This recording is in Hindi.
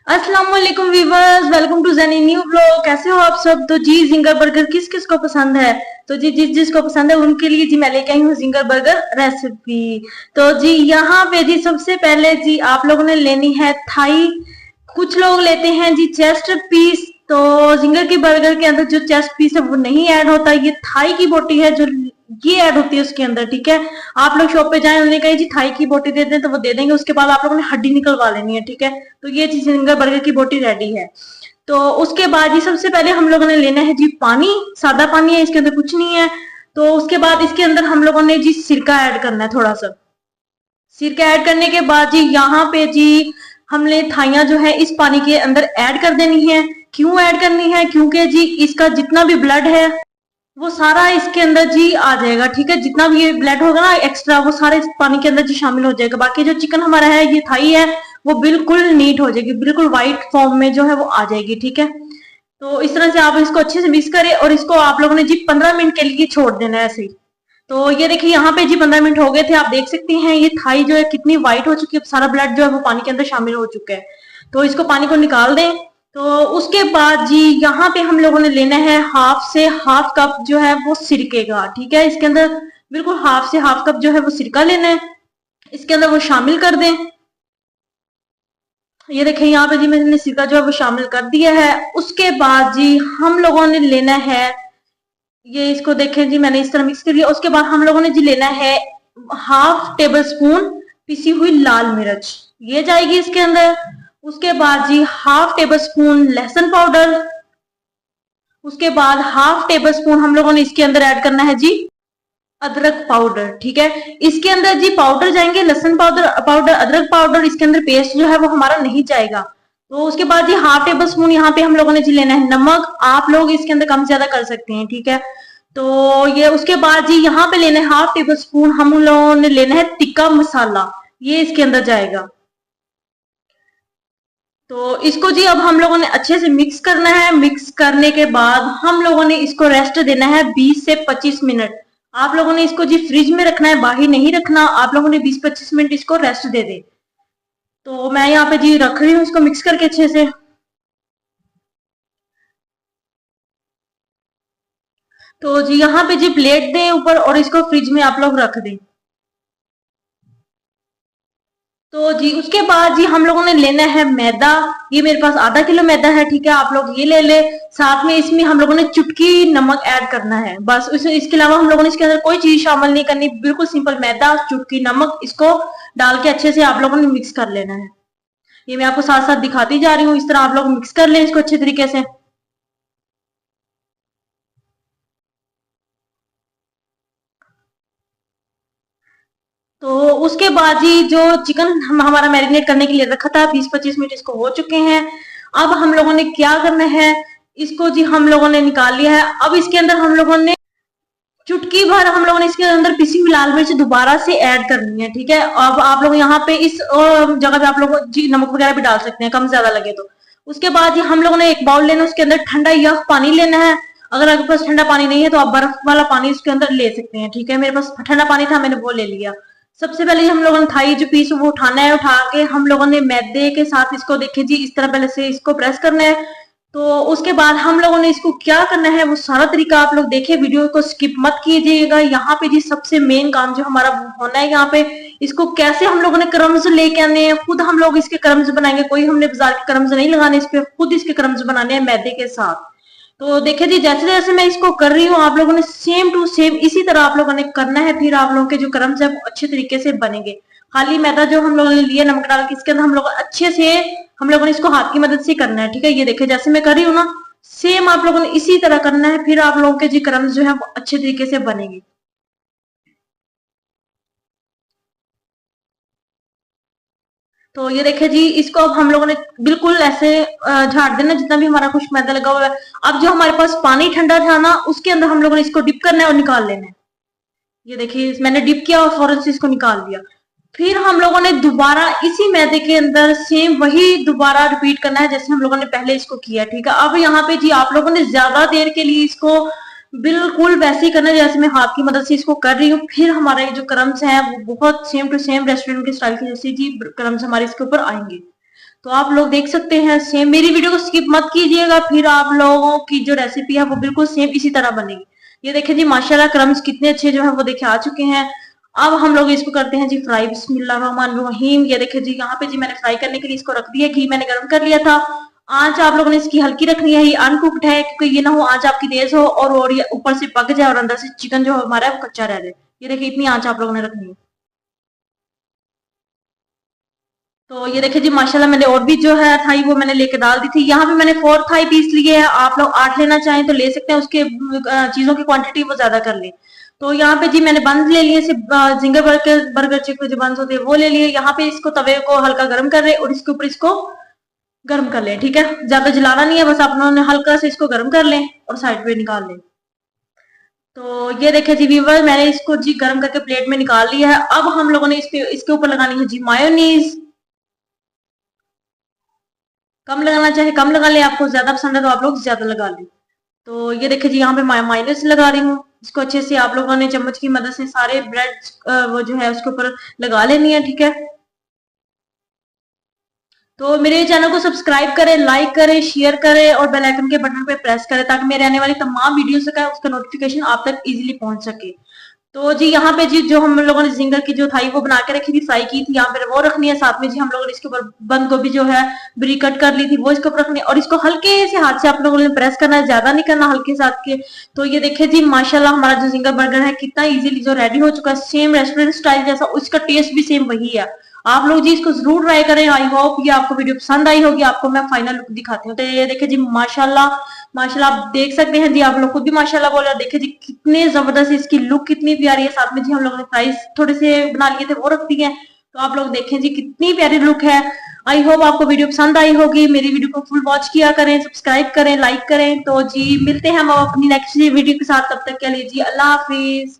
अस्सलाम वालेकुम वीवर्स, वेलकम टू ज़ेनी न्यू ब्लॉग। कैसे हो आप सब? तो जी जिंगर बर्गर किस किस को पसंद है? तो जी जिस जिसको पसंद है उनके लिए जी मैं लेके आई हूँ जिंगर बर्गर रेसिपी। तो जी यहाँ पे जी सबसे पहले जी आप लोगों ने लेनी है थाई। कुछ लोग लेते हैं जी चेस्ट पीस। तो जिंगर की बर्गर के अंदर जो चेस्ट पीस है वो नहीं ऐड होता, ये थाई की बोटी है जो ये ऐड होती है उसके अंदर। ठीक है, आप लोग शॉप पे जाए उन्होंने कहा जी थाई की बोटी दे दें तो वो दे देंगे, उसके बाद आप लोगों ने हड्डी निकलवा लेनी है। ठीक है, तो ये जी जिंगर बर्गर की बोटी रेडी है। तो उसके बाद जी सबसे पहले हम लोगों ने लेना है जी पानी। सादा पानी है, इसके अंदर कुछ नहीं है। तो उसके बाद इसके अंदर हम लोगों ने जी सिरका ऐड करना है थोड़ा सा। सिरका ऐड करने के बाद जी यहाँ पे जी हमने थाइयां जो है इस पानी के अंदर ऐड कर देनी है। क्यों ऐड करनी है? क्योंकि जी इसका जितना भी ब्लड है वो सारा इसके अंदर जी आ जाएगा। ठीक है, जितना भी ये ब्लड होगा ना एक्स्ट्रा वो सारे इस पानी के अंदर जी शामिल हो जाएगा। बाकी जो चिकन हमारा है ये थाई है वो बिल्कुल नीट हो जाएगी, बिल्कुल व्हाइट फॉर्म में जो है वो आ जाएगी। ठीक है, तो इस तरह से आप इसको अच्छे से मिक्स करें और इसको आप लोगों ने जी 15 मिनट के लिए छोड़ देना है ऐसे ही। तो ये देखिए यहाँ पे जी 15 मिनट हो गए थे, आप देख सकती हैं ये थाई जो है कितनी व्हाइट हो चुकी है, सारा ब्लड जो है वो पानी के अंदर शामिल हो चुका है। तो इसको पानी को निकाल दें। तो उसके बाद जी यहाँ पे हम लोगों ने लेना है हाफ से हाफ कप जो है वो सिरके का। ठीक है, इसके अंदर बिल्कुल हाफ से हाफ कप जो है वो सिरका लेना है, इसके अंदर वो शामिल कर दें। ये देखें यहाँ पे जी मैंने सिरका जो है वो शामिल कर दिया है। उसके बाद जी हम लोगों ने लेना है, ये इसको देखें जी मैंने इस तरह मिक्स कर दिया। उसके बाद हम लोगों ने जी लेना है हाफ टेबल स्पून पिसी हुई लाल मिर्च, ये जाएगी इसके अंदर। उसके बाद जी हाफ टेबल स्पून लहसुन पाउडर। उसके बाद हाफ टेबल स्पून हम लोगों ने इसके अंदर ऐड करना है जी अदरक पाउडर। ठीक है, इसके अंदर जी पाउडर जाएंगे लहसुन पाउडर अदरक पाउडर, इसके अंदर पेस्ट जो है वो हमारा नहीं जाएगा। तो उसके बाद जी हाफ टेबल स्पून यहाँ पे हम लोगों ने जी लेना है नमक, आप लोग इसके अंदर कम ज्यादा कर सकते हैं। ठीक है, तो ये उसके बाद जी यहाँ पे लेना है हाफ टेबल स्पून हम लोगों ने लेना है टिक्का मसाला, ये इसके अंदर जाएगा। तो इसको जी अब हम लोगों ने अच्छे से मिक्स करना है। मिक्स करने के बाद हम लोगों ने इसको रेस्ट देना है 20 से 25 मिनट। आप लोगों ने इसको जी फ्रिज में रखना है, बाहर नहीं रखना। आप लोगों ने 20-25 मिनट इसको रेस्ट दे दे। तो मैं यहाँ पे जी रख रही हूँ इसको मिक्स करके अच्छे से। तो जी यहाँ पे जी प्लेट दें ऊपर और इसको फ्रिज में आप लोग रख दें। तो जी उसके बाद जी हम लोगों ने लेना है मैदा। ये मेरे पास आधा किलो मैदा है। ठीक है, आप लोग ये ले ले। साथ में इसमें हम लोगों ने चुटकी नमक ऐड करना है, बस इसके अलावा हम लोगों ने इसके अंदर कोई चीज शामिल नहीं करनी। बिल्कुल सिंपल मैदा चुटकी नमक, इसको डाल के अच्छे से आप लोगों ने मिक्स कर लेना है। ये मैं आपको साथ साथ दिखाती जा रही हूँ, इस तरह आप लोग मिक्स कर लें इसको अच्छे तरीके से। तो उसके बाद जी जो चिकन हम हमारा मैरिनेट करने के लिए रखा था 20-25 मिनट इसको हो चुके हैं। अब हम लोगों ने क्या करना है, इसको जी हम लोगों ने निकाल लिया है। अब इसके अंदर हम लोगों ने चुटकी भर हम लोगों ने इसके अंदर पिसी हुई लाल मिर्च दोबारा से ऐड करनी है। ठीक है, अब आप लोग यहाँ पे इस जगह पे आप लोग जी नमक वगैरह भी डाल सकते हैं कम ज्यादा लगे तो। उसके बाद जी हम लोगों ने एक बाउल लेना है, उसके अंदर ठंडा यह पानी लेना है। अगर आपके पास ठंडा पानी नहीं है तो आप बर्फ वाला पानी इसके अंदर ले सकते हैं। ठीक है, मेरे पास ठंडा पानी था, मैंने वो ले लिया। सबसे पहले हम लोगों ने थाई जो पीस वो उठाना है, उठा के हम लोगों ने मैदे के साथ इसको देखिए जी इस तरह पहले से इसको प्रेस करना है। तो उसके बाद हम लोगों ने इसको क्या करना है वो सारा तरीका आप लोग देखिए, वीडियो को स्किप मत कीजिएगा। यहाँ पे जी सबसे मेन काम जो हमारा होना है यहाँ पे, इसको कैसे हम लोगों ने क्रम्स लेके आने हैं, खुद हम लोग इसके क्रम्स बनाएंगे। कोई हमने बाजार के क्रम्स नहीं लगाने, इस पे खुद इसके क्रम्स बनाने हैं मैदे के साथ। तो देखिए जी जैसे जैसे मैं इसको कर रही हूँ आप लोगों ने सेम टू सेम इसी तरह आप लोगों ने करना है, फिर आप लोगों के जो क्रम्स है वो अच्छे तरीके से बनेंगे। खाली मैदा जो हम लोगों ने लिया नमक डाल के इसके अंदर हम लोग अच्छे से हम लोगों ने इसको हाथ की मदद से करना है। ठीक है, ये देखिए जैसे मैं कर रही हूँ ना सेम आप लोगों ने इसी तरह करना है, फिर आप लोगों के जी क्रम्स जो है वो अच्छे तरीके से बनेंगे। तो ये देखिए जी इसको अब हम लोगों ने बिल्कुल ऐसे झाड़ देना जितना भी हमारा कुछ मैदा लगा हुआ है। अब जो हमारे पास पानी ठंडा था ना उसके अंदर हम लोगों ने इसको डिप करना है और निकाल लेना है। ये देखिए मैंने डिप किया और फौरन से इसको निकाल दिया। फिर हम लोगों ने दोबारा इसी मैदे के अंदर सेम वही दोबारा रिपीट करना है जैसे हम लोगों ने पहले इसको किया। ठीक है, अब यहाँ पे जी आप लोगों ने ज्यादा देर के लिए इसको बिल्कुल वैसे ही करना है जैसे मैं हाथ की मदद से इसको कर रही हूँ। फिर हमारे जो क्रम्स हैं वो बहुत सेम टू सेम रेस्टोरेंट के स्टाइल के जैसे जी क्रम्स हमारे इसके ऊपर आएंगे। तो आप लोग देख सकते हैं सेम। मेरी वीडियो को स्किप मत कीजिएगा, फिर आप लोगों की जो रेसिपी है वो बिल्कुल सेम इसी तरह बनेगी। ये देखिए जी माशाल्लाह क्रम्स कितने अच्छे जो है वो देखिए आ चुके हैं। अब हम लोग इसको करते हैं जी फ्राई। बिस्मिल्लाहिर्रहमानिर्रहीम। ये देखिए जी यहाँ पे जी मैंने फ्राई करने के लिए इसको रख दिया, घी मैंने गर्म कर लिया था। आंच आप लोगों ने इसकी हल्की रखनी है, ये अनकुक्ड है, क्योंकि ये ना हो आंच आपकी तेज हो और ये ऊपर से पक जाए और अंदर से चिकन जो हमारा है वो कच्चा रह जाए। ये देखिए इतनी आंच आप लोगों ने रखनी है। तो ये देखिए जी माशाल्लाह मैंने और भी जो है थाई वो मैंने लेके डाल दी थी। यहाँ पे मैंने 4 थाई पीस लिए हैं, आप लोग 8 लेना चाहें तो ले सकते हैं, उसके चीजों की क्वांटिटी वो ज्यादा कर लें। तो यहाँ पे जी मैंने बंद ले लिए, सिर्फ जिंगर बर्गर चिकन जो बंद होते हैं वो ले लिए। यहाँ पे इसको तवे को हल्का गर्म कर रहे और इसके ऊपर इसको गर्म कर लें, ठीक है। ज्यादा जलाना नहीं है, बस आप लोगों ने हल्का से इसको गर्म कर लें और साइड पे निकाल लें। तो ये देखिए जी व्यूअर मैंने इसको जी गर्म करके प्लेट में निकाल लिया है। अब हम लोगों ने इसके ऊपर लगानी है जी मायोनीज। कम लगाना चाहे कम लगा ले, आपको ज्यादा पसंद है तो आप लोग ज्यादा लगा लें। तो ये देखिए जी यहाँ पे मायोनीज लगा रही हूँ। इसको अच्छे से आप लोगों ने चम्मच की मदद से सारे ब्रेड वो जो है उसके ऊपर लगा लेनी है, ठीक है। तो मेरे चैनल को सब्सक्राइब करें, लाइक करें, शेयर करें और बेल आइकन के बटन पे प्रेस करें ताकि मेरे आने वाली तमाम वीडियोस का उसका नोटिफिकेशन आप तक इजीली पहुंच सके। तो जी यहाँ पे जी जो हम लोगों ने जिंगर की जो थाई वो बना के रखी थी, फ्राई की थी, यहाँ पे वो रखनी है। साथ में जी हम लोगों ने इसके ऊपर बंद गोभी जो है बरी कट कर ली थी वो इसके ऊपर रखनी है और इसको हल्के से हाथ से आप लोगों ने प्रेस करना है, ज्यादा नहीं करना, हल्के से हाथ के। तो ये देखिए जी माशाल्लाह हमारा जो जिंगर बर्गर है कितना इजीली जो रेडी हो चुका है, सेम रेस्टोरेंट स्टाइल जैसा, उसका टेस्ट भी सेम वही है। आप लोग जी इसको जरूर ट्राई करें। आई होप ये आपको वीडियो पसंद आई होगी। आपको मैं फाइनल लुक दिखाती हूँ। तो ये देखिए जी माशाल्लाह माशाल्लाह आप देख सकते हैं जी, आप लोग खुद भी माशाल्लाह बोल रहे हैं। देखिए जी कितने जबरदस्त इसकी लुक कितनी प्यारी है। साथ में जी हम लोगों ने फ्राइज थोड़े से बना लिए थे वो रख दिए हैं। तो आप लोग देखें जी कितनी प्यारी लुक है। आई होप आपको वीडियो पसंद आई होगी। मेरी वीडियो को फुल वॉच किया करें, सब्सक्राइब करें, लाइक करें। तो जी मिलते हैं हम अपनी नेक्स्ट वीडियो के साथ, तब तक के लिए जी अल्लाह हाफिज।